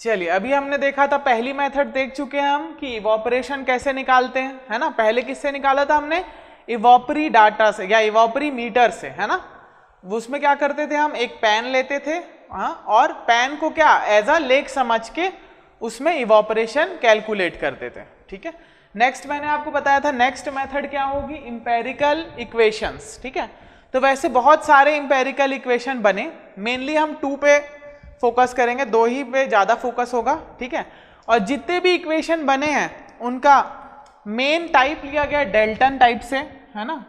चलिए अभी हमने देखा था, पहली मेथड देख चुके हैं हम कि इवोपरेशन कैसे निकालते हैं, है ना। पहले किससे निकाला था हमने, इवोपरी डाटा से या इवोपरी मीटर से, है ना। उसमें क्या करते थे हम, एक पैन लेते थे, हाँ, और पैन को क्या एज अ लेक समझ के उसमें इवोपरेशन कैलकुलेट करते थे, ठीक है। नेक्स्ट मैंने आपको बताया था नेक्स्ट मेथड क्या होगी, इंपेरिकल इक्वेशंस, ठीक है। तो वैसे बहुत सारे इंपेरिकल इक्वेशन बने, मेनली हम 2 पे फोकस करेंगे, 2 ही पे ज्यादा फोकस होगा, ठीक है। और जितने भी इक्वेशन बने हैं उनका मेन टाइप लिया गया डेल्टन टाइप से, है ना,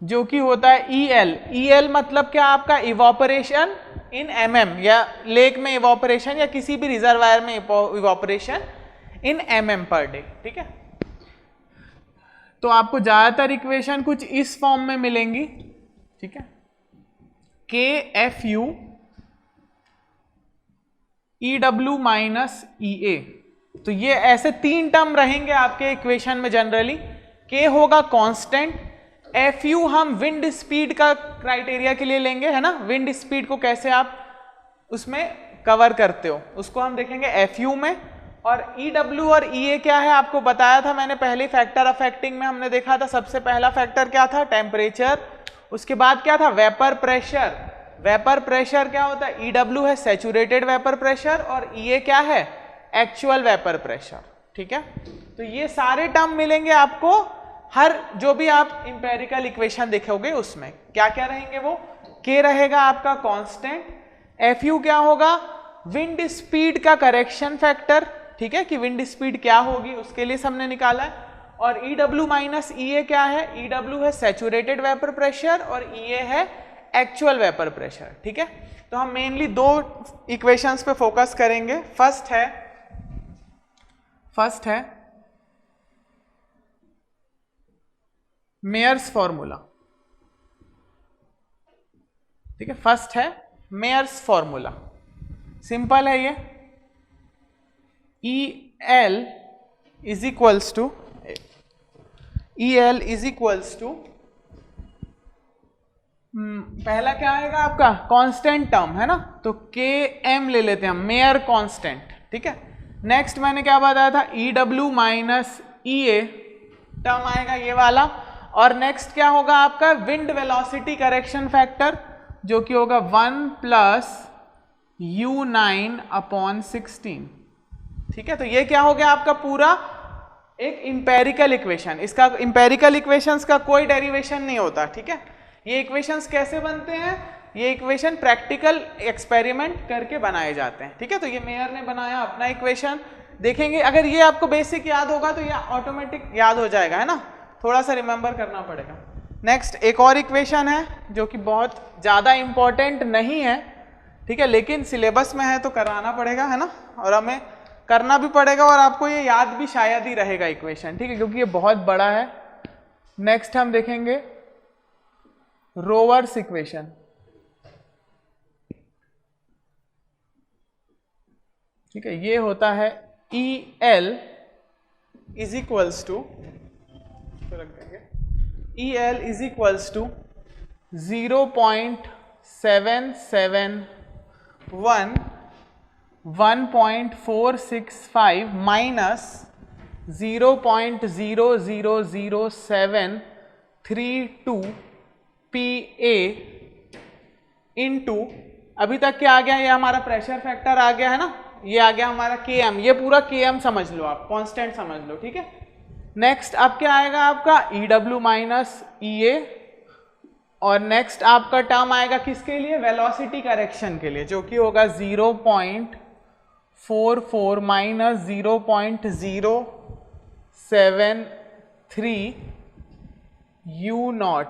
जो कि होता है EL। EL मतलब क्या, आपका इवोपरेशन इन MM, या लेक में इवोपरेशन या किसी भी रिजर्वायर में इवोपरेशन इन MM पर डे, ठीक है। तो आपको ज्यादातर इक्वेशन कुछ इस फॉर्म में मिलेंगी, ठीक है। KFU EW माइनस EA, तो ये ऐसे 3 टर्म रहेंगे आपके इक्वेशन में जनरली। K होगा कांस्टेंट, FU हम विंड स्पीड का क्राइटेरिया के लिए लेंगे, है ना, विंड स्पीड को कैसे आप उसमें कवर करते हो उसको हम देखेंगे FU में। और EW और EA क्या है आपको बताया था मैंने पहले, फैक्टर अफेक्टिंग में हमने देखा था। सबसे पहला फैक्टर क्या था, टेम्परेचर, उसके बाद क्या था, वेपर प्रेशर। वेपर प्रेशर क्या होता है, EW है सैचुरेटेड वेपर प्रेशर, और EA क्या है, एक्चुअल वेपर प्रेशर, ठीक है। तो ये सारे टर्म मिलेंगे आपको हर जो भी आप इंपेरिकल इक्वेशन देखोगे उसमें। क्या क्या रहेंगे वो, K रहेगा आपका कांस्टेंट, FU क्या होगा, विंड स्पीड का करेक्शन फैक्टर, ठीक है, कि विंड स्पीड क्या होगी उसके लिए हमने निकाला है। और EW माइनस EA क्या है, EW है सैचुरेटेड वेपर प्रेशर और EA है एक्चुअल वेपर प्रेशर, ठीक है। तो हम मेनली 2 इक्वेशंस पे फोकस करेंगे। फर्स्ट है मेयर्स फॉर्मूला, ठीक है। फर्स्ट है मेयर्स फॉर्मूला, सिंपल है ये, EL इज इक्वल्स टू पहला क्या आएगा आपका, कांस्टेंट टर्म, है ना, तो Km ले लेते हैं हम, मेयर कांस्टेंट, ठीक है। नेक्स्ट मैंने क्या बताया था, EW माइनस EA टर्म आएगा ये वाला। और नेक्स्ट क्या होगा आपका, विंड वेलोसिटी करेक्शन फैक्टर, जो कि होगा 1 प्लस U9 अपॉन 16, ठीक है। तो ये क्या हो गया आपका पूरा एक इंपेरिकल इक्वेशन। इसका इंपेरिकल इक्वेशंस का कोई डेरिवेशन नहीं होता, ठीक है। ये इक्वेशंस कैसे बनते हैं, ये इक्वेशन प्रैक्टिकल एक्सपेरिमेंट करके बनाए जाते हैं, ठीक है। तो ये मेयर ने बनाया अपना इक्वेशन, देखेंगे अगर ये आपको बेसिक याद होगा तो ये ऑटोमेटिक याद हो जाएगा, है ना, थोड़ा सा रिमेंबर करना पड़ेगा। नेक्स्ट एक और इक्वेशन है जो कि बहुत ज्यादा इंपॉर्टेंट नहीं है, ठीक है, लेकिन सिलेबस में है तो कराना पड़ेगा, है ना, और हमें करना भी पड़ेगा, और आपको ये याद भी शायद ही रहेगा इक्वेशन, ठीक है, क्योंकि ये बहुत बड़ा है। नेक्स्ट हम देखेंगे रोवर्स इक्वेशन, ठीक है। ये होता है EL इज इक्वल्स टू, रख देंगे, EL is equals to 0.771 1.465 minus 0.0000732 PA into, अभी तक क्या आ गया, ये हमारा प्रेशर फैक्टर आ गया, है ना, ये आ गया हमारा Km, ये पूरा Km समझ लो आप, कांस्टेंट समझ लो, ठीक है। नेक्स्ट अब क्या आएगा आपका, EW माइनस EA, और नेक्स्ट आपका टर्म आएगा किसके लिए, वेलोसिटी करेक्शन के लिए, जो कि होगा 0.44 माइनस 0.073 U0।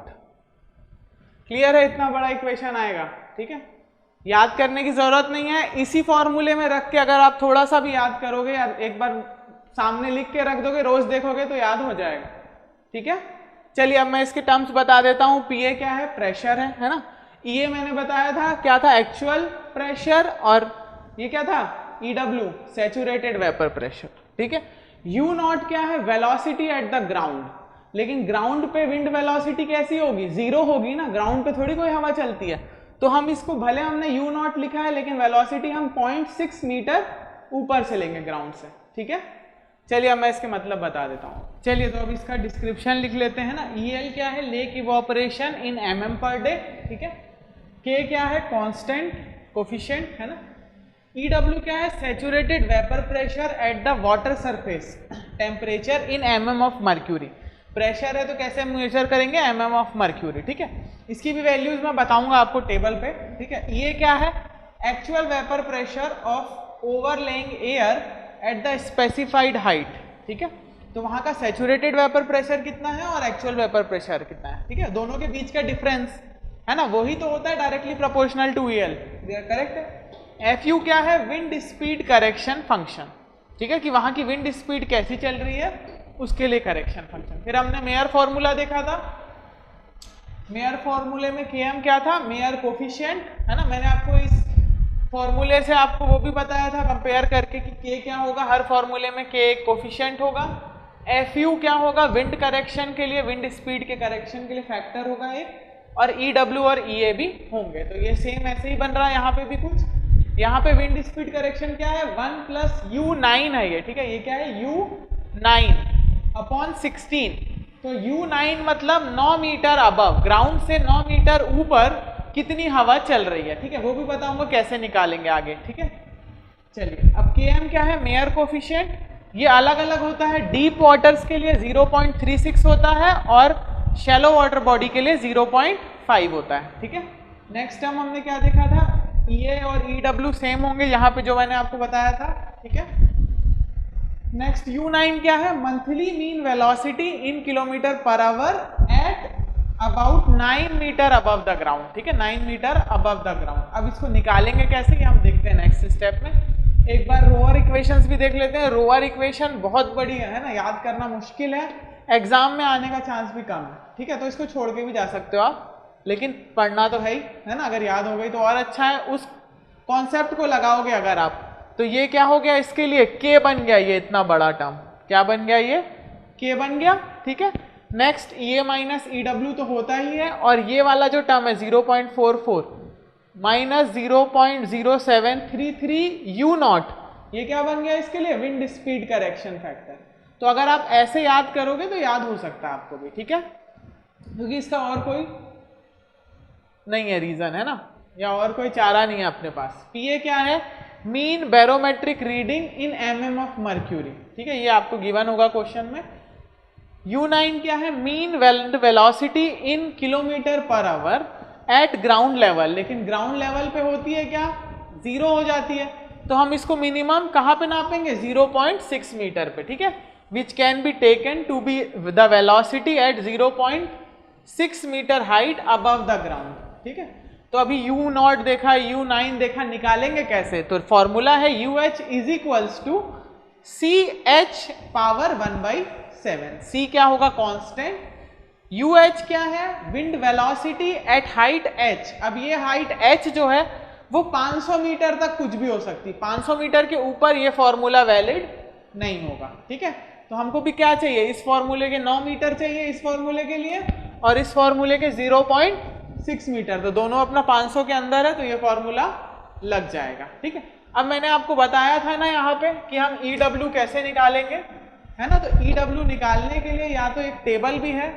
क्लियर है, इतना बड़ा इक्वेशन आएगा, ठीक है। याद करने की जरूरत नहीं है, इसी फॉर्मूले में रख के अगर आप थोड़ा सा भी याद करोगे या एक बार सामने लिख के रख दोगे, रोज देखोगे तो याद हो जाएगा, ठीक है। चलिए अब मैं इसके टर्म्स बता देता हूं। PA क्या है, प्रेशर है ना। EA मैंने बताया था क्या था, एक्चुअल प्रेशर, और ये क्या था, EW सैचुरेटेड वेपर प्रेशर, ठीक है। U0 क्या है, वेलोसिटी एट द ग्राउंड, लेकिन ग्राउंड पे विंड वेलोसिटी कैसी होगी, 0 होगी ना, ग्राउंड पे थोड़ी कोई हवा चलती है। तो हम इसको, भले हमने U0 लिखा है लेकिन वेलोसिटी हम 0.6 मीटर ऊपर से लेंगे ग्राउंड से, ठीक है। चलिए अब मैं इसके मतलब बता देता हूँ। चलिए तो अब इसका डिस्क्रिप्शन लिख लेते हैं ना। EL क्या है, लेक इवोपरेशन इन mm पर डे, ठीक है। K क्या है, कांस्टेंट कोफिशिएंट है ना। EW क्या है, saturated vapour pressure at the water surface, temperature in mm of mercury. Pressure है तो कैसे मेजर करेंगे, mm ऑफ मर्क्यूरी, ठीक है। इसकी भी वैल्यूज मैं बताऊंगा आपको टेबल पे, ठीक है। ये क्या है, actual vapour pressure of overlying air at the specified height, ठीक है। तो वहां का सैचुरेटेड वेपर प्रेशर कितना है और एक्चुअल वेपर प्रेशर कितना है, ठीक है। दोनों के बीच का डिफरेंस है ना, वही तो होता है directly proportional to EL, correct है। FU क्या है, विंड स्पीड करेक्शन फंक्शन, ठीक है, कि वहां की विंड स्पीड कैसी चल रही है उसके लिए करेक्शन फंक्शन। फिर हमने मेयर फॉर्मूला देखा था। मेयर फॉर्मूले में Km क्या था, मेयर कोफिशिएंट है ना। मैंने आपको इस फॉर्मूले से आपको वो भी बताया था कंपेयर करके कि K क्या होगा, हर फॉर्मूले में K एक कोफिशिएंट होगा। FU क्या होगा, विंड करेक्शन के लिए, विंड स्पीड के करेक्शन के लिए फैक्टर होगा एक, और EW और EA भी होंगे। तो ये सेम ऐसे ही बन रहा है यहाँ पे भी कुछ। यहाँ पे विंड स्पीड करेक्शन क्या है, 1 + U9 है ये, ठीक है। ये क्या है, U9/16। तो U9 मतलब 9 मीटर अबव, ग्राउंड से 9 मीटर ऊपर कितनी हवा चल रही है, ठीक है। वो भी बताऊंगा कैसे निकालेंगे आगे, ठीक है। चलिए अब Km क्या है, मेयर कोफिशिएंट। ये अलग अलग होता है, डीप वाटर्स के लिए 0.36 होता है और शैलो वाटर बॉडी के लिए 0.5 होता है, ठीक है। नेक्स्ट टर्म हमने क्या देखा था, EA और EW सेम होंगे यहाँ पे जो मैंने आपको बताया था, ठीक है। नेक्स्ट U9 क्या है, monthly mean velocity in km/h at about 9 metre above the ground, ठीक है, 9 मीटर अबव द ग्राउंड। अब इसको निकालेंगे कैसे, ये हम देखते हैं नेक्स्ट स्टेप में। एक बार रोअर इक्वेशंस भी देख लेते हैं। रोअर इक्वेशन बहुत बड़ी है ना, याद करना मुश्किल है, एग्जाम में आने का चांस भी कम है, ठीक है। तो इसको छोड़ के भी जा सकते हो आप, लेकिन पढ़ना तो है ना। अगर याद हो गई तो और अच्छा है, उस कॉन्सेप्ट को लगाओगे अगर आप, तो ये क्या हो गया, इसके लिए K बन गया, ये इतना बड़ा टर्म क्या बन गया, ये K बन गया, ठीक है। नेक्स्ट EA - EW तो होता ही है, और ये वाला जो टर्म है 0.44 - 0.0733 U0, ये क्या बन गया इसके लिए, विंड स्पीड करेक्शन फैक्टर। तो अगर आप ऐसे याद करोगे तो याद हो सकता है आपको भी, ठीक है, क्योंकि इसका और कोई नहीं है रीजन, है ना, या और कोई चारा नहीं है अपने पास। PA क्या है, mean barometric reading in mm of mercury, ठीक है, ये आपको गिवन होगा क्वेश्चन में। U9 क्या है, mean velocity in km/h eight ground level, लेकिन ग्राउंड लेवल पे होती है क्या, 0 हो जाती है। तो हम इसको मिनिमम कहाँ पे नापेंगे, 0.6 मीटर पे, ठीक है, which can be taken to be the velocity at 0.6 metre height above the ground, ठीक है। तो अभी U0 देखा, U9 देखा, निकालेंगे कैसे, तो फॉर्मूला है UH = CH पावर 1/7। C क्या होगा, कांस्टेंट। UH क्या है, wind velocity eight height H। अब ये हाइट H जो है वो 500 मीटर तक कुछ भी हो सकती है, 500 मीटर के ऊपर ये फॉर्मूला वैलिड नहीं होगा, ठीक है। तो हमको भी क्या चाहिए, इस फॉर्मूले के 9 मीटर चाहिए इस फॉर्मूले के लिए, और इस फॉर्मूले के 0.6 मीटर, तो दोनों अपना 500 के अंदर है, तो ये फॉर्मूला लग जाएगा, ठीक है। अब मैंने आपको बताया था ना यहाँ पे कि हम EW कैसे निकालेंगे, है ना। तो EW निकालने के लिए या तो एक टेबल भी है,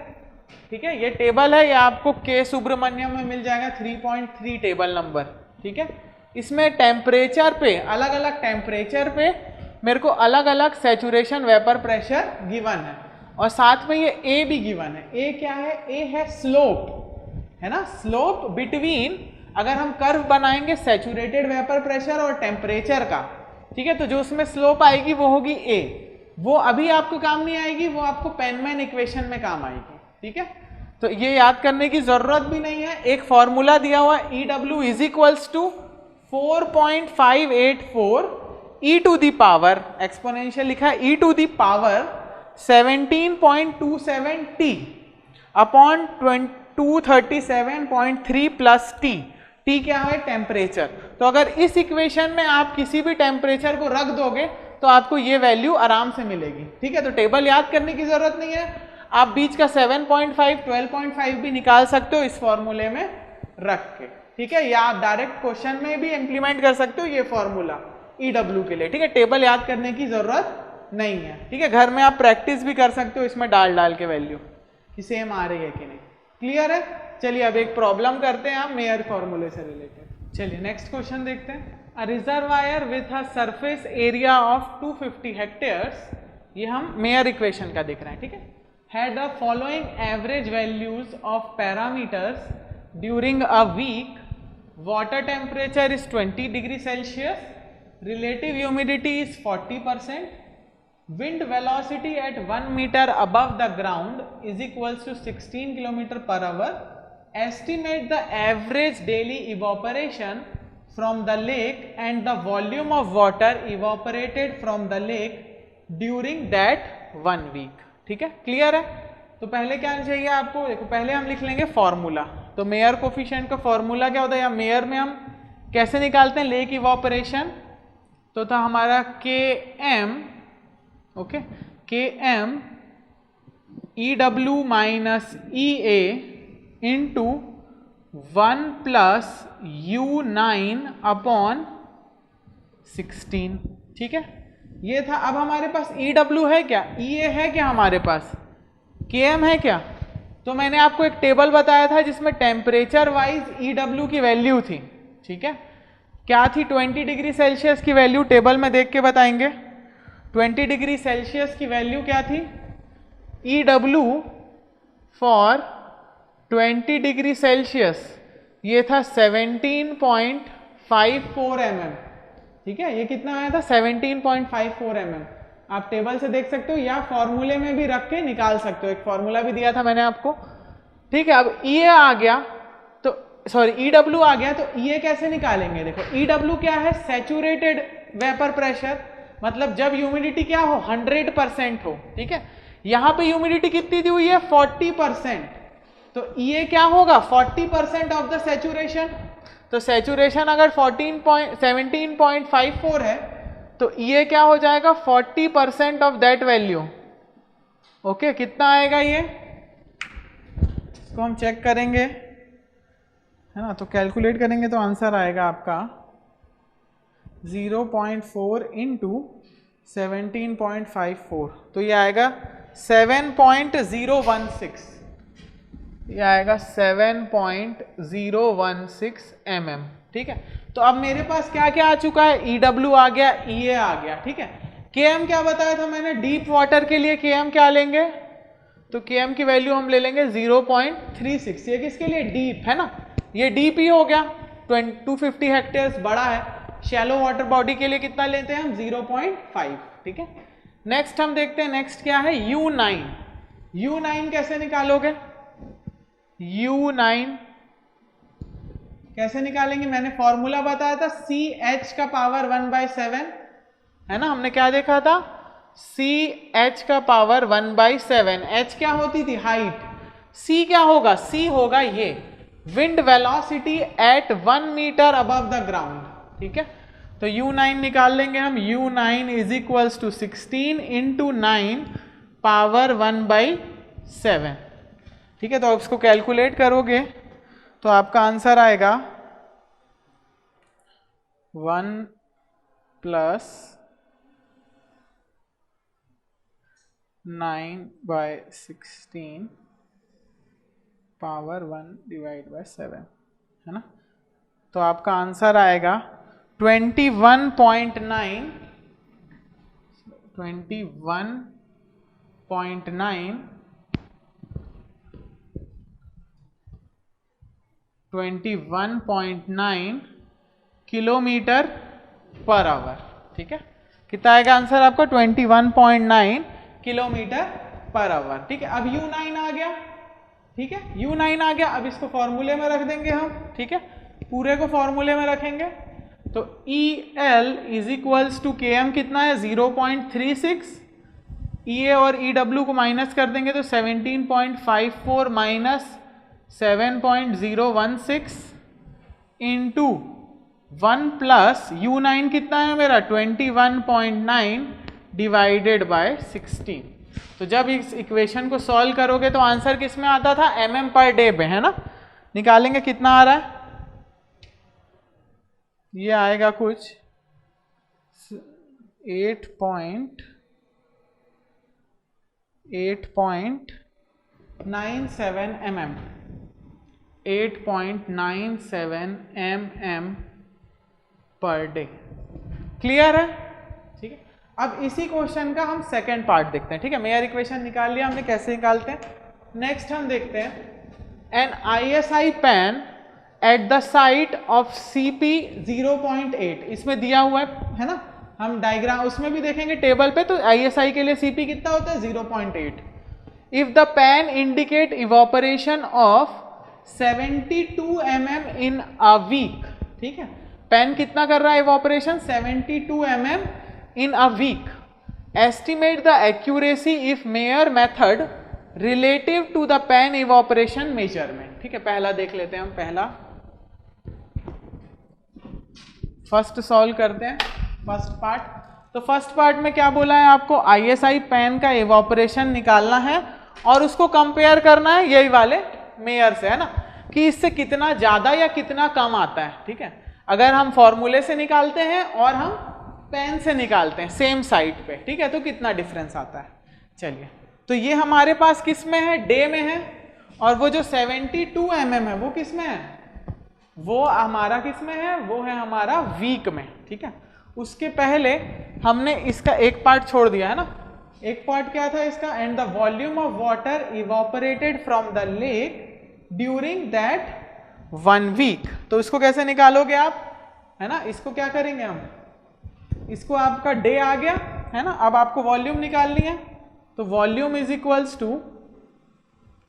ठीक है, ये टेबल है, या आपको K सुब्रमण्यम में मिल जाएगा 3.3 टेबल नंबर, ठीक है। इसमें टेम्परेचर पे, अलग अलग टेम्परेचर पे मेरे को अलग अलग सैचुरेशन वेपर प्रेशर गिवन है, और साथ में ये A भी गिवन है। A क्या है, A है स्लोप, है ना, स्लोप बिटवीन, अगर हम कर्व बनाएंगे सैचुरेटेड वेपर प्रेशर और टेम्परेचर का, ठीक है, तो जो उसमें स्लोप आएगी वो होगी A। वो अभी आपको काम नहीं आएगी, वो आपको पेनमैन इक्वेशन में काम आएगी, ठीक है। तो ये याद करने की जरूरत भी नहीं है। एक फॉर्मूला दिया हुआ EW = 4.584 e⁻, एक्सपोनेंशियल लिखा है, e⁻ 17.27 t upon 237.3 plus t। T क्या है, टेम्परेचर। तो अगर इस इक्वेशन में आप किसी भी टेम्परेचर को रख दोगे तो आपको ये वैल्यू आराम से मिलेगी, ठीक है। तो टेबल याद करने की जरूरत नहीं है, आप बीच का 7.5, 12.5 भी निकाल सकते हो इस फॉर्मूले में रख के, ठीक है, या आप डायरेक्ट क्वेश्चन में भी इंप्लीमेंट कर सकते हो ये फॉर्मूला, EW के लिए, ठीक है। टेबल याद करने की जरूरत नहीं है, ठीक है। घर में आप प्रैक्टिस भी कर सकते हो इसमें डाल के वैल्यू कि सेम आ रही है कि नहीं। क्लियर है? चलिए अब एक प्रॉब्लम करते हैं हम मेयर फॉर्मूले से रिलेटेड। चलिए नेक्स्ट क्वेश्चन देखते हैं। A reservoir with a surface area of 250 hectares, ये हम मेयर इक्वेशन का देख रहे हैं, ठीक है। Had the following average values of parameters during a week, water temperature is 20 degree Celsius, relative humidity is 40%, wind velocity at 1 meter above the ground is equals to 16 km per hour, estimate the average daily evaporation from the lake and the volume of water evaporated from the lake during that 1 week, ठीक है। Clear है? तो पहले क्या चाहिए आपको, देखो पहले हम लिख लेंगे फॉर्मूला। तो मेयर कोफिशिएंट का फॉर्मूला क्या होता है, या मेयर में हम कैसे निकालते हैं लेक इवापोरेशन, तो था हमारा Km, okay, Km EW minus EA into 1 plus U9 upon 16, ठीक है। ये था। अब हमारे पास EW है क्या, EA है क्या हमारे पास, Km है क्या। तो मैंने आपको एक टेबल बताया था जिसमें टेम्परेचर वाइज EW की वैल्यू थी, ठीक है। क्या थी, 20 डिग्री सेल्सियस की वैल्यू, टेबल में देख के बताएंगे। 20 डिग्री सेल्सियस की वैल्यू क्या थी, EW फॉर 20 डिग्री सेल्सियस, ये था 17.54 mm, ठीक है। ये कितना आया था, 17.54 mm। आप टेबल से देख सकते हो या फॉर्मूले में भी रख के निकाल सकते हो, एक फॉर्मूला भी दिया था मैंने आपको, ठीक है। अब EA आ गया तो सॉरी EW आ गया, तो EA कैसे निकालेंगे। देखो EW क्या है, सैचुरेटेड वेपर प्रेशर, मतलब जब ह्यूमिडिटी क्या हो, 100% हो, ठीक है। यहां पे ह्यूमिडिटी कितनी दी हुई है, 40%, तो EA क्या होगा, 40% ऑफ द सैचुरेशन। तो सैचुरेशन अगर 17.54 है तो EA क्या हो जाएगा, 40% ऑफ दैट वैल्यू, ओके। कितना आएगा ये, इसको हम चेक करेंगे, है ना। तो कैलकुलेट करेंगे तो आंसर आएगा आपका 0.4 इंटू 17.54, तो ये आएगा 7.016, ये आएगा 7.016 mm, ठीक है। तो अब मेरे पास क्या क्या आ चुका है, EW आ गया, EA आ गया, ठीक है। Km क्या बताया था मैंने, डीप वाटर के लिए Km क्या लेंगे, तो Km की वैल्यू हम ले लेंगे 0.36। ये किसके लिए, डीप है ना, ये डीप ही हो गया, 250 हेक्टेयर्स बड़ा है। शैलो वाटर बॉडी के लिए कितना लेते हैं हम, 0.5, ठीक है। नेक्स्ट हम देखते हैं, नेक्स्ट क्या है, U9। U9 कैसे निकालोगे, U9 कैसे निकालेंगे, मैंने फॉर्मूला बताया था CH का पावर 1/7, है ना। हमने क्या देखा था, CH का पावर 1/7। H क्या होती थी, हाइट। C क्या होगा, C होगा ये wind velocity at 1 metre above the ground, ठीक है। तो U9 निकाल लेंगे हम, U9 is equals to 16 into 9 power 1/7, ठीक है। तो आप इसको कैलकुलेट करोगे तो आपका आंसर आएगा 1 प्लस 9/16 पावर 1/7, है ना। तो आपका आंसर आएगा 21.9 किलोमीटर पर आवर, ठीक है। कितना आएगा आंसर आपका, 21.9 किलोमीटर पर आवर, ठीक है। अब U9 आ गया, ठीक है, U9 आ गया। अब इसको फॉर्मूले में रख देंगे हम, ठीक है, पूरे को फॉर्मूले में रखेंगे। तो EL is equals to Km कितना है, 0.36, EA और EW को माइनस कर देंगे तो 17.54 माइनस 7.016 इंटू 1 प्लस U9 कितना है मेरा, 21.9 डिवाइडेड बाय 16। तो जब इस इक्वेशन को सॉल्व करोगे तो आंसर किस में आता था, mm पर डे पे, है ना। निकालेंगे कितना आ रहा है, ये आएगा कुछ 8.97 mm, 8.97 mm per day. Clear है? ठीक है, अब इसी क्वेश्चन का हम सेकेंड पार्ट देखते हैं। ठीक है, मेयर इक्वेशन निकाल लिया हमने, कैसे निकालते हैं। नेक्स्ट हम देखते हैं an ISI pan at the site of CP 0.8, इसमें दिया हुआ है ना, हम डायग्राम उसमें भी देखेंगे टेबल पे। तो ISI के लिए CP कितना होता है? 0.8। If the pan indicate evaporation of 72 mm in a week, ठीक है, पेन कितना कर रहा है evaporation? 72 mm in a week. Estimate the accuracy if Meyer method relative to the pan evaporation measurement. ठीक है, पहला देख लेते हैं हम, पहला फर्स्ट सॉल्व करते हैं फर्स्ट पार्ट। तो फर्स्ट पार्ट में क्या बोला है आपको? ISI पेन का इवोपरेशन निकालना है और उसको कंपेयर करना है यही वाले मेयर से, है ना, कि इससे कितना ज्यादा या कितना कम आता है। ठीक है, अगर हम फॉर्मूले से निकालते हैं और हम पेन से निकालते हैं सेम साइट पे, ठीक है, तो कितना डिफरेंस आता है। चलिए, तो ये हमारे पास किस में है? डे में है। और वो जो 72 mm है वो किस में है? वो हमारा किस में है? वो है हमारा वीक में। ठीक है, उसके पहले हमने इसका एक पार्ट छोड़ दिया है ना। एक पार्ट क्या था इसका? And the volume of water evaporated from the lake during that 1 week. तो इसको कैसे निकालोगे आप, है ना? इसको क्या करेंगे हम, इसको आपका डे आ गया है ना, अब आपको वॉल्यूम निकालनी है। तो वॉल्यूम इज इक्वल्स टू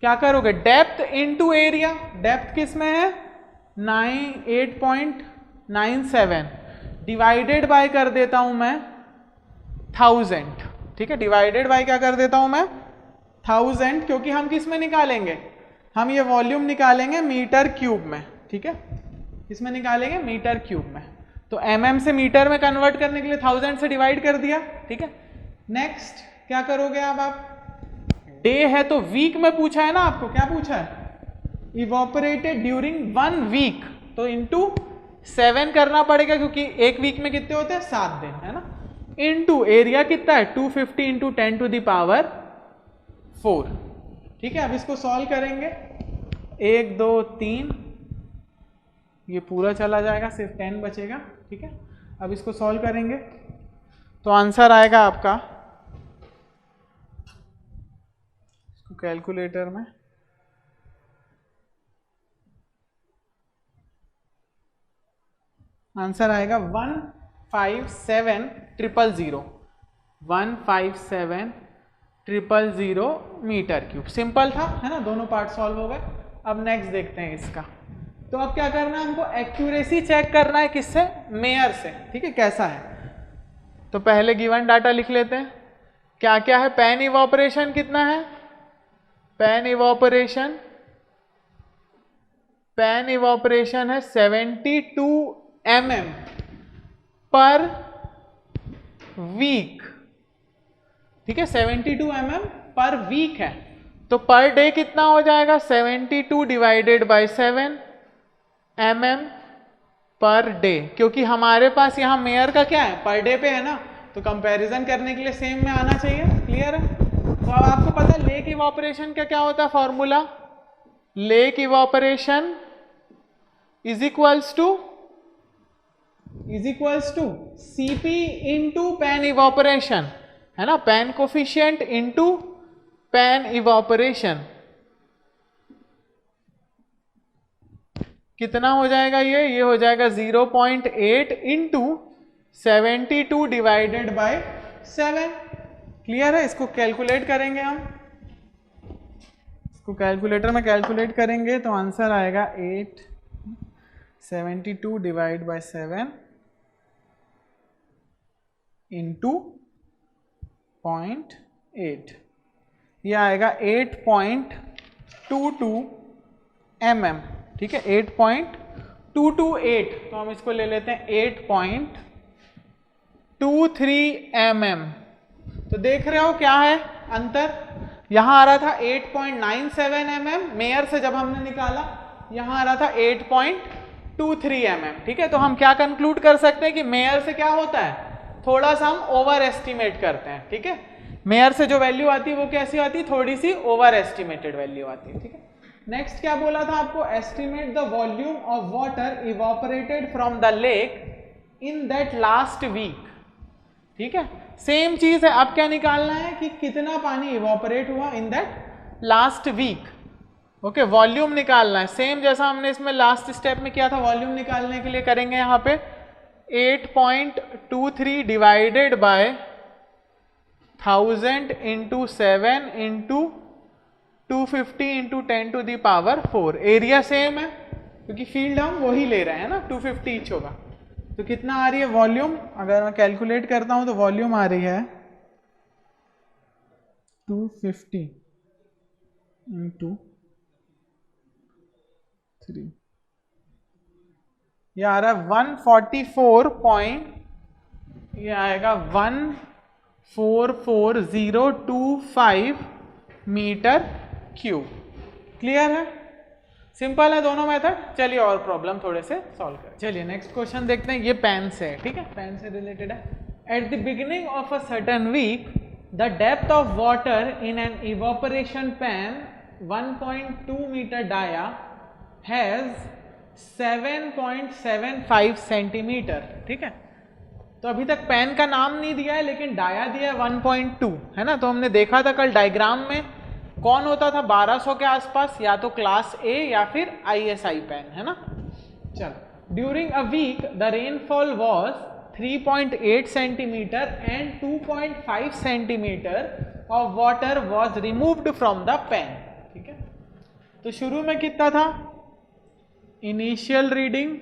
क्या करोगे? Depth into area. डेप्थ किस में है? 8.97 डिवाइडेड बाय कर देता हूं मैं 1000। ठीक है, डिवाइडेड बाय क्या कर देता हूं मैं? 1000, क्योंकि हम किस में निकालेंगे? हम ये वॉल्यूम निकालेंगे मीटर क्यूब में। ठीक है, किसमें निकालेंगे? मीटर क्यूब में। तो mm से मीटर में कन्वर्ट करने के लिए 1000 से डिवाइड कर दिया। ठीक है, नेक्स्ट क्या करोगे अब आप? डे है तो वीक में पूछा है ना आपको, क्या पूछा है? इवोपरेटेड ड्यूरिंग 1 वीक, तो इंटू 7 करना पड़ेगा, क्योंकि एक वीक में कितने होते हैं? 7 दिन, है ना। इंटू एरिया कितना है? 250 इंटू 10⁴। ठीक है, अब इसको सॉल्व करेंगे। 1 2 3, ये पूरा चला जाएगा, सिर्फ 10 बचेगा। ठीक है, अब इसको सॉल्व करेंगे तो आंसर आएगा आपका, इसको कैलकुलेटर में आंसर आएगा 157,000 157,000 मीटर क्यूब। सिंपल था, है ना, दोनों पार्ट सॉल्व हो गए। अब नेक्स्ट देखते हैं इसका। तो अब क्या करना है हमको? एक्यूरेसी चेक करना है, किससे? मेयर से। ठीक है, कैसा है? तो पहले गिवन डाटा लिख लेते हैं। क्या क्या है? पेन इवोपरेशन कितना है? पेन इवोपरेशन है 72 mm पर वीक। ठीक है, 72 mm पर वीक है, तो पर डे कितना हो जाएगा? 72 divided by 7 mm per day, क्योंकि हमारे पास यहाँ मेयर का क्या है? पर डे पे है ना, तो कंपैरिजन करने के लिए सेम में आना चाहिए। क्लियर है? तो अब आपको पता है लेक इवोपरेशन का क्या होता है formula? Lake evaporation is equals to CP into pan evaporation, है ना, pan coefficient into pan evaporation. कितना हो जाएगा ये हो जाएगा 0.8 इंटू 72 डिवाइडेड बाय 7। क्लियर है? इसको कैलकुलेट करेंगे हम, इसको कैलकुलेटर में कैलकुलेट करेंगे तो आंसर आएगा 72 डिवाइड बाय 7 इंटू 0.8, ये आएगा 8.22 mm। ठीक है, 8.228, तो हम इसको ले लेते हैं 8.23 mm। तो देख रहे हो क्या है अंतर? यहां आ रहा था 8.97 mm मेयर से जब हमने निकाला, यहां आ रहा था 8.23 mm। ठीक है, तो हम क्या कंक्लूड कर सकते हैं कि मेयर से क्या होता है? थोड़ा सा हम ओवर एस्टिमेट करते हैं, ठीक है। मेयर से जो वैल्यू आती है वो कैसी आती है, थोड़ी सी ओवर एस्टिमेटेड वैल्यू आती है, ठीक है। नेक्स्ट क्या बोला था आपको, estimate the volume of water evaporated from the lake in that last week, ठीक है। सेम चीज है, अब क्या निकालना है कि कितना पानी इवोपरेट हुआ in that last week, okay. Volume निकालना है, सेम जैसा हमने इसमें लास्ट स्टेप में किया था। वॉल्यूम निकालने के लिए करेंगे यहाँ पे 8.23 divided by 1000 into 7 into 250 into 10 to the power 4। Area same है क्योंकि फील्ड हम वही ले रहे हैं ना, 250 ईच होगा। तो कितना आ रही है वॉल्यूम, अगर मैं कैलकुलेट करता हूं तो वॉल्यूम आ रही है 250 इंटू 3, ये आ रहा है 144 ये आएगा 144,025 मीटर क्यूब। क्लियर है, सिंपल है दोनों मेथड। चलिए और प्रॉब्लम थोड़े से सॉल्व करें। चलिए नेक्स्ट क्वेश्चन देखते हैं, ये पेन से है, ठीक है, पेन से रिलेटेड है। At the beginning of a certain week the depth of water in an evaporation pan 1.2 metre dia has 7.75 centimetre, ठीक है। तो अभी तक पेन का नाम नहीं दिया है लेकिन डाया दिया है 1.2, है ना। तो हमने देखा था कल डायग्राम में कौन होता था 1200 के आसपास, या तो क्लास ए या फिर ISI पेन, है ना। चलो, during a week the rainfall was 3.8 centimetre and 2.5 centimetre of water was removed from the pan, ठीक है। तो शुरू में कितना था, इनिशियल रीडिंग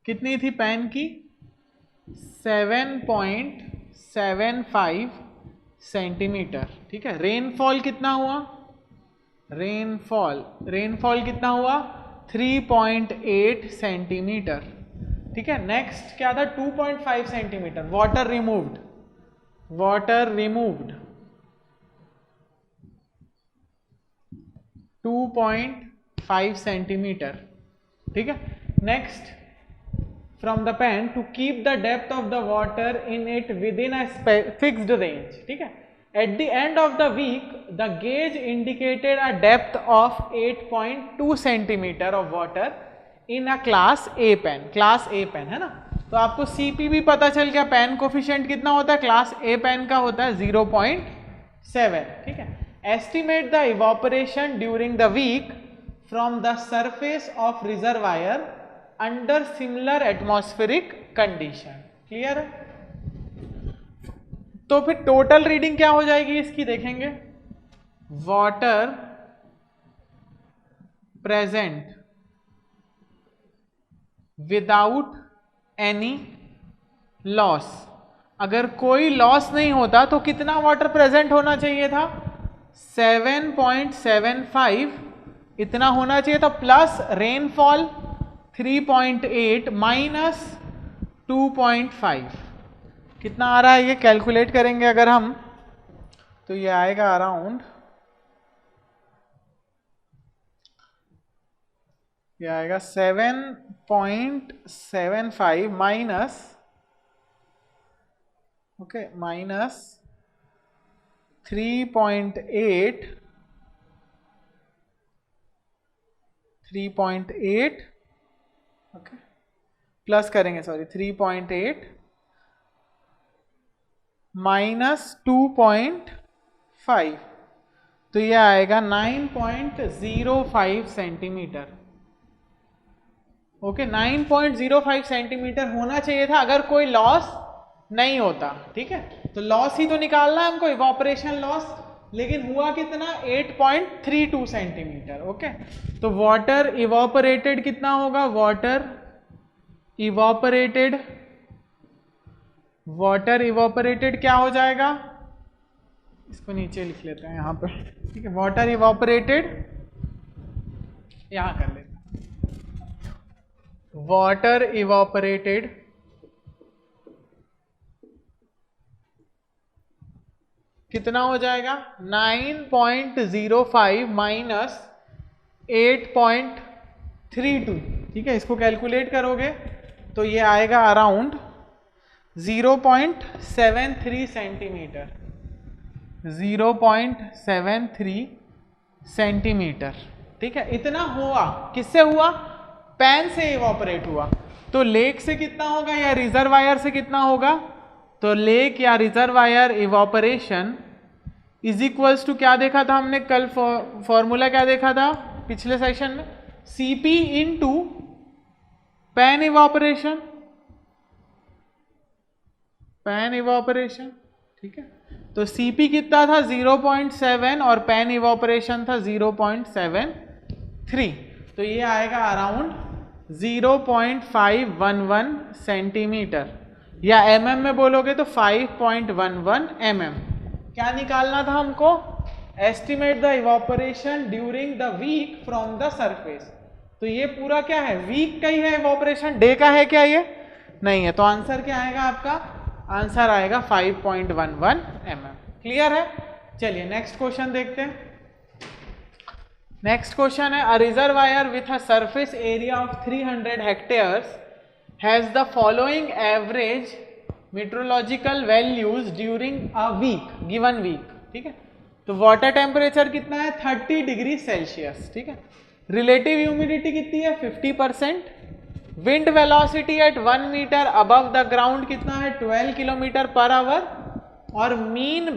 कितनी थी पेन की, 7.75 सेंटीमीटर, ठीक है। रेनफॉल कितना हुआ, रेनफॉल कितना हुआ 3.8 सेंटीमीटर, ठीक है। नेक्स्ट क्या था, 2.5 सेंटीमीटर वाटर रिमूव्ड 2.5 सेंटीमीटर, ठीक है। Next, from the pen to keep the depth of the water in it within a fixed range, ठीक है। At the end of the week the gauge indicated a depth of 8.2 centimeter of water in a class A pen, class A pen, है ना। तो आपको CP भी पता चल गया, पेन कोफिशिएंट कितना होता है, क्लास A पेन का होता है 0.7, ठीक है। Estimate the evaporation during the week from the surface of reservoir under similar atmospheric condition. Clear है, तो फिर टोटल रीडिंग क्या हो जाएगी इसकी देखेंगे, water present without any loss. अगर कोई लॉस नहीं होता तो कितना वाटर प्रेजेंट होना चाहिए था, 7.75 इतना होना चाहिए था, प्लस रेनफॉल 3.8 माइनस 2.5 कितना आ रहा है, ये कैलकुलेट करेंगे अगर हम तो ये आएगा अराउंड, ये आएगा 7.75 minus, okay, minus 3.8 okay, plus करेंगे, सॉरी 3.8 माइनस 2.5 तो ये आएगा 9.05 सेंटीमीटर, ओके। 9.05 सेंटीमीटर होना चाहिए था अगर कोई लॉस नहीं होता, ठीक है। तो लॉस ही तो निकालना है हमको, इवोपरेशन लॉस, लेकिन हुआ कितना 8.32 सेंटीमीटर, ओके। तो वाटर इवोपरेटेड कितना होगा, वाटर इवोपरेटेड क्या हो जाएगा, इसको नीचे लिख लेते हैं यहाँ पे, ठीक है। वाटर इवोपरेटेड यहां कर लेते हैं, वाटर इवोपरेटेड कितना हो जाएगा 9.05 माइनस 8.32, ठीक है। इसको कैलकुलेट करोगे तो ये आएगा अराउंड 0.73 सेंटीमीटर, 0.73 सेंटीमीटर। ठीक है, इतना हुआ, किससे हुआ? पैन से इवोपरेट हुआ। तो लेक से कितना होगा या रिजर्वायर से कितना होगा? तो लेक या reservoir evaporation is equals to, क्या देखा था हमने कल, फॉर्मूला क्या देखा था पिछले सेशन में? Cp into pan evaporation, pan evaporation. ठीक है, तो Cp कितना था? 0.7 और पैन इवोपरेशन था 0.73। तो ये आएगा अराउंड 0.511 सेंटीमीटर, या mm में बोलोगे तो 5.11 mm। क्या निकालना था हमको? Estimate the evaporation during the week from the surface. तो ये पूरा क्या है? वीक का ही है इवोपरेशन, डे का है क्या? ये नहीं है। तो आंसर क्या आएगा आपका? आंसर आएगा 5.11 mm। क्लियर है? चलिए नेक्स्ट क्वेश्चन देखते हैं। नेक्स्ट क्वेश्चन है, a reservoir with a surface area of 300 hectares has the following average meteorological values during a week, given week. ठीक है, तो वाटर टेम्परेचर कितना है? 30 डिग्री सेल्सियस। ठीक है, रिलेटिव ह्यूमिडिटी कितनी है? 50%। Wind velocity at 1 metre above the ground कितना है? 12 किलोमीटर पर आवर। और मीन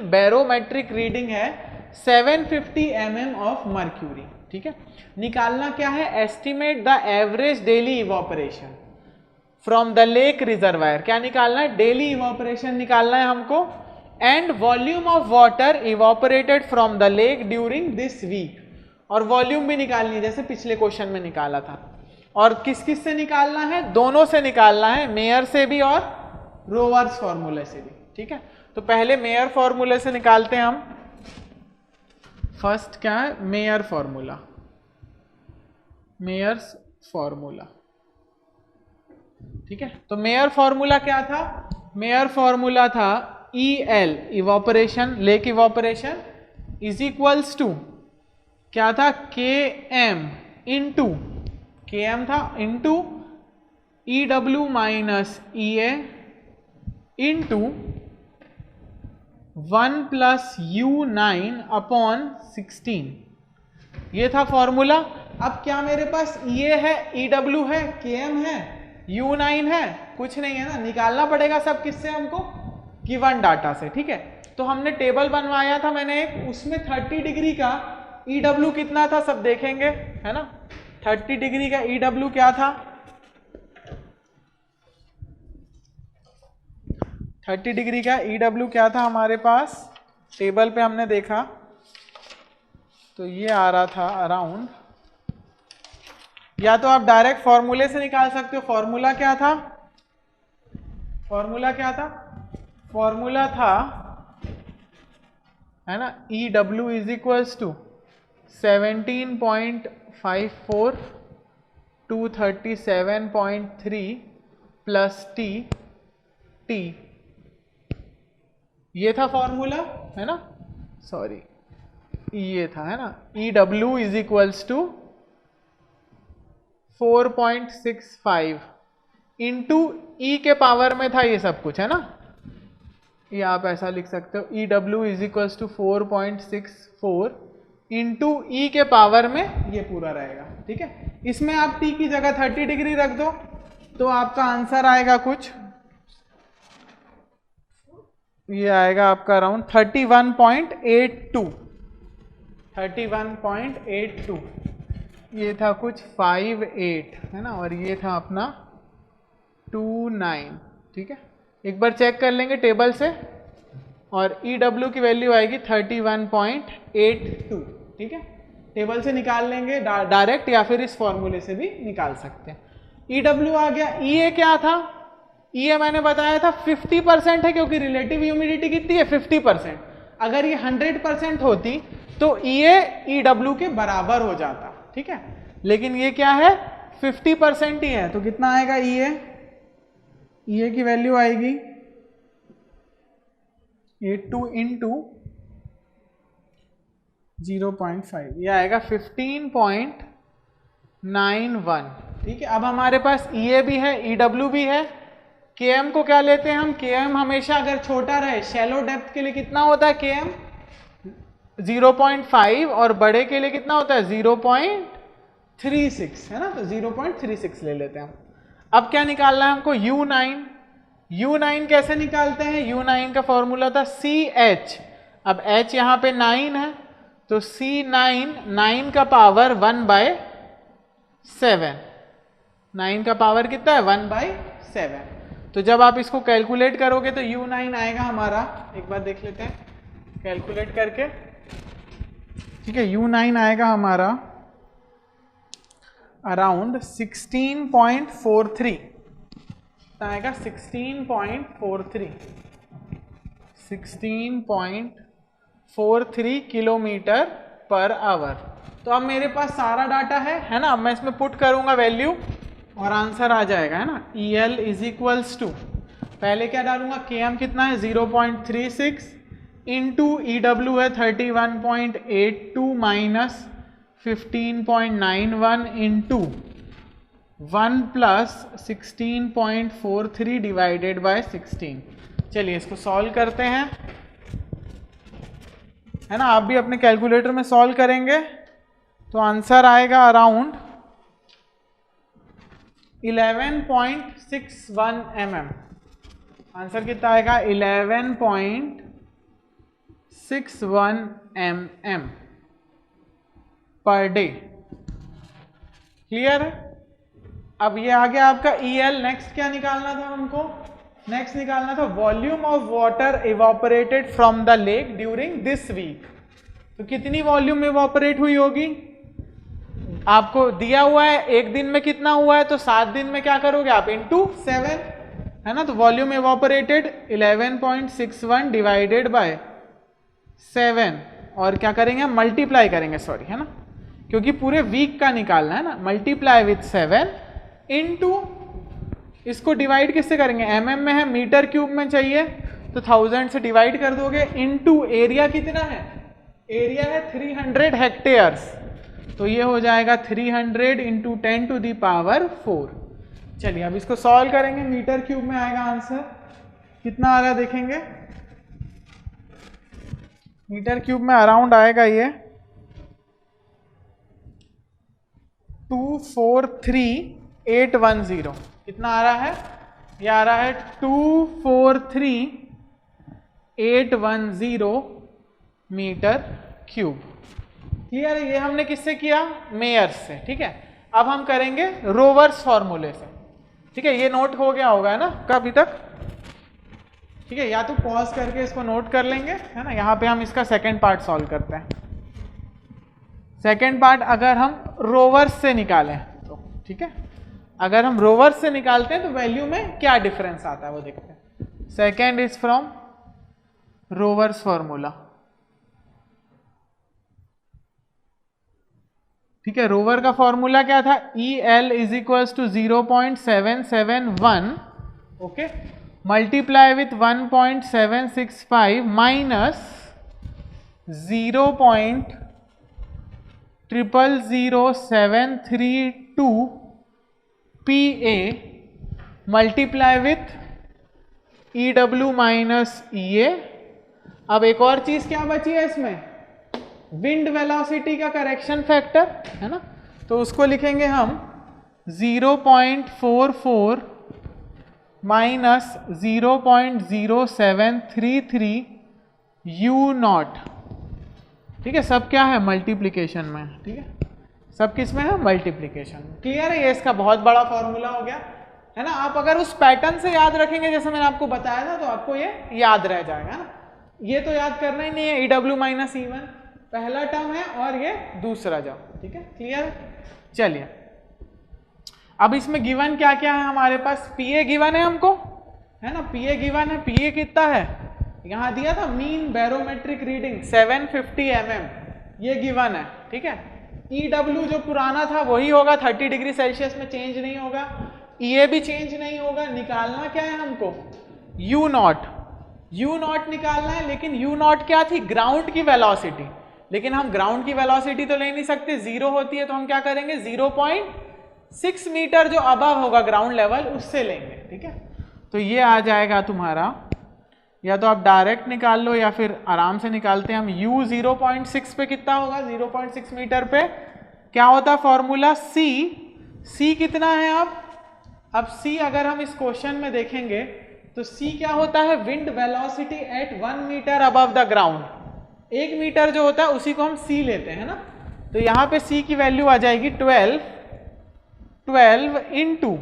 बैरोमेट्रिक रीडिंग है 750 mm ऑफ मर्क्यूरी। ठीक है, निकालना क्या है? Estimate the average daily evaporation from the lake reservoir. क्या निकालना है? डेली इवोपरेशन निकालना है हमको, and volume of water evaporated from the lake during this week. और वॉल्यूम भी निकालनी है जैसे पिछले क्वेश्चन में निकाला था। और किस किस से निकालना है? दोनों से निकालना है, मेयर से भी और रोवर्स फॉर्मूले से भी। ठीक है, तो पहले मेयर फॉर्मूले से निकालते हैं हम। फर्स्ट क्या है? Meyer formula, Meyer's formula. ठीक है, तो मेयर फॉर्मूला क्या था? मेयर फॉर्मूला था EL evaporation, lake evaporation, is equals to क्या था? KM इंटू, KM था into EW minus EA into 1 plus U9 upon 16। ये था फॉर्मूला। अब क्या मेरे पास EA है, EW है, KM है, U9 है? कुछ नहीं है ना, निकालना पड़ेगा सब किससे हमको? गिवन डाटा से। ठीक है, तो हमने टेबल बनवाया था मैंने एक, उसमें 30 डिग्री का EW कितना था सब देखेंगे, है ना। 30 डिग्री का EW क्या था? 30 डिग्री का EW क्या था हमारे पास? टेबल पे हमने देखा तो ये आ रहा था अराउंड, या तो आप डायरेक्ट फॉर्मूले से निकाल सकते हो। फॉर्मूला क्या था? फॉर्मूला क्या था? फॉर्मूला था, है ना, EW is equals to 17.54 237.3 plus T। ये था फॉर्मूला, है ना, सॉरी ये था, है ना, EW is equals to 4.65 into E के पावर में था ये सब कुछ, है ना। ये आप ऐसा लिख सकते हो, EW is equals to 4.64 into E के पावर में ये पूरा रहेगा। ठीक है, इसमें आप T की जगह 30 डिग्री रख दो तो आपका आंसर आएगा कुछ, ये आएगा आपका अराउंड 31.82। 31.82 ये था कुछ 58, है ना, और ये था अपना 29। ठीक है, एक बार चेक कर लेंगे टेबल से, और EW की वैल्यू आएगी 31.82। ठीक है, टेबल से निकाल लेंगे डायरेक्ट, या फिर इस फॉर्मूले से भी निकाल सकते हैं। EW आ गया। EA क्या था? EA मैंने बताया था 50% है, क्योंकि रिलेटिव ह्यूमिडिटी कितनी है? 50%। अगर ये 100% होती तो EA EW के बराबर हो जाता। ठीक है, लेकिन ये क्या है? 50% ही है, तो कितना आएगा EA? EA की वैल्यू आएगी 82 इंटू 0.5, ये आएगा 15.91। ठीक है, अब हमारे पास EA भी है, EW भी है। KM को क्या लेते हैं हम, KM हमेशा अगर छोटा रहे, शैलो डेप्थ के लिए कितना होता है KM 0.5 और बड़े के लिए कितना होता है 0.36, है ना, तो 0.36 ले लेते हैं हम। अब क्या निकालना है हमको, U9। U9 कैसे निकालते हैं, U9 का फॉर्मूला था CH, अब H यहाँ पे 9 है तो C9, 9 का पावर 1/7, 9 का पावर कितना है 1/7। तो जब आप इसको कैलकुलेट करोगे तो U9 आएगा हमारा, एक बार देख लेते हैं कैलकुलेट करके, ठीक है, U9 आएगा हमारा अराउंड 16.43, आएगा 16.43 किलोमीटर पर आवर। तो अब मेरे पास सारा डाटा है ना, अब मैं इसमें पुट करूंगा वैल्यू और आंसर आ जाएगा, है ना। EL इज इक्वल्स टू, पहले क्या डालूंगा, KM कितना है 0.36 इंटू EW है 31.82 minus 15.91 into 1 plus 16.43 divided by 16। चलिए इसको सॉल्व करते हैं, है ना, आप भी अपने कैलकुलेटर में सॉल्व करेंगे तो आंसर आएगा अराउंड 11.61 mm। आंसर कितना आएगा 11.61 mm पर डे। क्लियर है। अब ये आ गया आपका EL। नेक्स्ट क्या निकालना था हमको, नेक्स्ट निकालना था volume of water evaporated from the lake during this week. तो कितनी वॉल्यूम इवापोरेट हुई होगी, आपको दिया हुआ है एक दिन में कितना हुआ है, तो 7 दिन में क्या करोगे आप इंटू 7, है ना। तो वॉल्यूम इवापोरेटेड 11.61 डिवाइडेड बाय 7 और क्या करेंगे हम मल्टीप्लाई करेंगे, सॉरी, है ना, क्योंकि पूरे वीक का निकालना है ना। मल्टीप्लाई विथ 7 इंटू इसको डिवाइड किससे करेंगे, mm में है, मीटर क्यूब में चाहिए तो 1000 से डिवाइड कर दोगे, इंटू एरिया कितना है, एरिया है 300 हेक्टेयर्स, तो ये हो जाएगा 300 इंटू 10 टू दी पावर 4। चलिए अब इसको सॉल्व करेंगे, मीटर क्यूब में आएगा आंसर, कितना आ रहा है देखेंगे, मीटर क्यूब में अराउंड आएगा ये 243810। कितना आ रहा है, ये आ रहा है 243810 मीटर क्यूब। क्लियर है, ये हमने किससे किया, मेयर्स से, ठीक है। अब हम करेंगे रोवर्स फॉर्मूले से, ठीक है, ये नोट हो गया होगा, है ना, कभी तक, ठीक है, या तो पॉज करके इसको नोट कर लेंगे, है ना। यहाँ पे हम इसका सेकंड पार्ट सॉल्व करते हैं। सेकंड पार्ट अगर हम रोवर्स से निकालें तो, ठीक है, अगर हम रोवर्स से निकालते हैं तो वैल्यू में क्या डिफरेंस आता है वो देखते हैं। Second is from Rohwer's formula, ठीक है। रोवर का फॉर्मूला क्या था, EL is equals to 0.771, okay, multiply with 1.765 minus 0.000732 PA multiply with EW minus EA। अब एक और चीज क्या बची है इसमें, विंड वेलोसिटी का करेक्शन फैक्टर, है ना, तो उसको लिखेंगे हम 0.44 माइनस 0.0733 U0, ठीक है, सब क्या है मल्टीप्लीकेशन में, ठीक है, सब किस में है मल्टीप्लीकेशन। क्लियर है, ये इसका बहुत बड़ा फॉर्मूला हो गया, है ना। आप अगर उस पैटर्न से याद रखेंगे जैसे मैंने आपको बताया था तो आपको ये याद रह जाएगा ना। ये तो याद करना ही नहीं है, EW माइनस E1 पहला टर्म है और ये दूसरा जाओ, ठीक है, क्लियर है। चलिए अब इसमें गिवन क्या क्या है हमारे पास, PA गिवन है हमको, है ना, PA गिवन है, PA कितना है यहाँ दिया था, मीन बैरोमेट्रिक रीडिंग 750 mm, ये गिवन है, ठीक है। EW जो पुराना था वही होगा, 30 डिग्री सेल्सियस में चेंज नहीं होगा, EA भी चेंज नहीं होगा। निकालना क्या है हमको, U0 निकालना है, लेकिन U0 क्या थी, ग्राउंड की वेलोसिटी, लेकिन हम ग्राउंड की वेलोसिटी तो ले नहीं सकते, जीरो होती है, तो हम क्या करेंगे 6 मीटर जो अबव होगा ग्राउंड लेवल उससे लेंगे, ठीक है। तो ये आ जाएगा तुम्हारा, या तो आप डायरेक्ट निकाल लो या फिर आराम से निकालते हैं हम। u 0.6 पे कितना होगा, 0.6 मीटर पे क्या होता है फॉर्मूला, c कितना है अब c अगर हम इस क्वेश्चन में देखेंगे तो c क्या होता है, wind velocity at 1 metre above the ground. 1 metre जो होता है उसी को हम c लेते हैं ना, तो यहाँ पे c की वैल्यू आ जाएगी 12 इंटू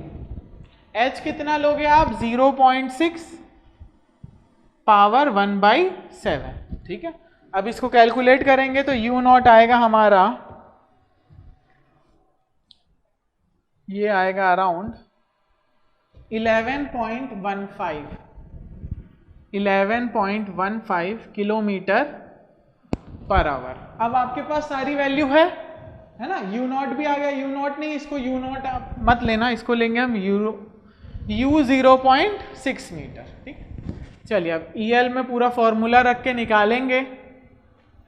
h कितना लोगे आप, 0.6 पावर 1/7, ठीक है। अब इसको कैलकुलेट करेंगे तो u नॉट आएगा हमारा, ये आएगा अराउंड 11.15 किलोमीटर पर आवर। अब आपके पास सारी वैल्यू है ना, u नॉट भी आ गया, u नॉट नहीं, इसको u नॉट आप मत लेना, इसको लेंगे हम u 0.6 मीटर, ठीक। चलिए अब EL में पूरा फॉर्मूला रख के निकालेंगे,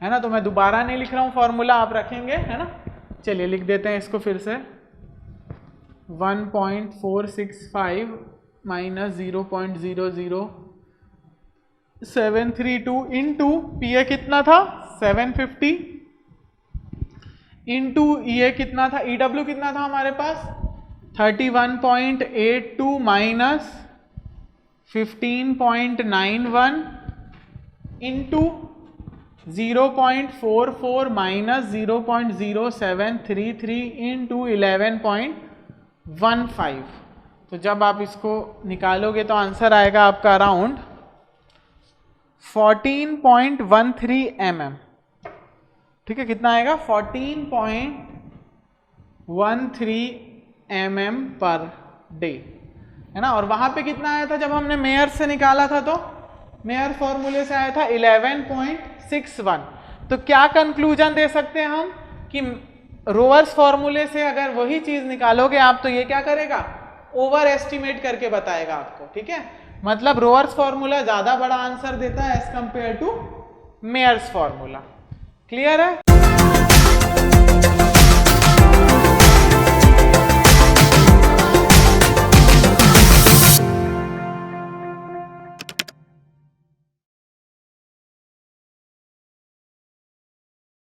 है ना, तो मैं दोबारा नहीं लिख रहा हूँ फॉर्मूला, आप रखेंगे, है ना। चलिए लिख देते हैं इसको फिर से, 1.465 माइनस 0.00732 इंटू PA कितना था 750 इंटू EA कितना था, EW कितना था हमारे पास 31.82 माइनस 15.91 इंटू 0.44 माइनस 0.0733 इंटू 11.15। तो जब आप इसको निकालोगे तो आंसर आएगा आपका अराउंड 14.13 mm, ठीक है। कितना आएगा 14.13 mm पर डे, है ना। और वहां पे कितना आया था जब हमने मेयर से निकाला था, तो मेयर फॉर्मूले से आया था 11.61। तो क्या कंक्लूजन दे सकते हैं हम कि रोवर्स फॉर्मूले से अगर वही चीज निकालोगे आप तो ये क्या करेगा, ओवर एस्टिमेट करके बताएगा आपको, ठीक है। मतलब रोवर्स फॉर्मूला ज्यादा बड़ा आंसर देता है as compare to Meyer's formula. Clear है।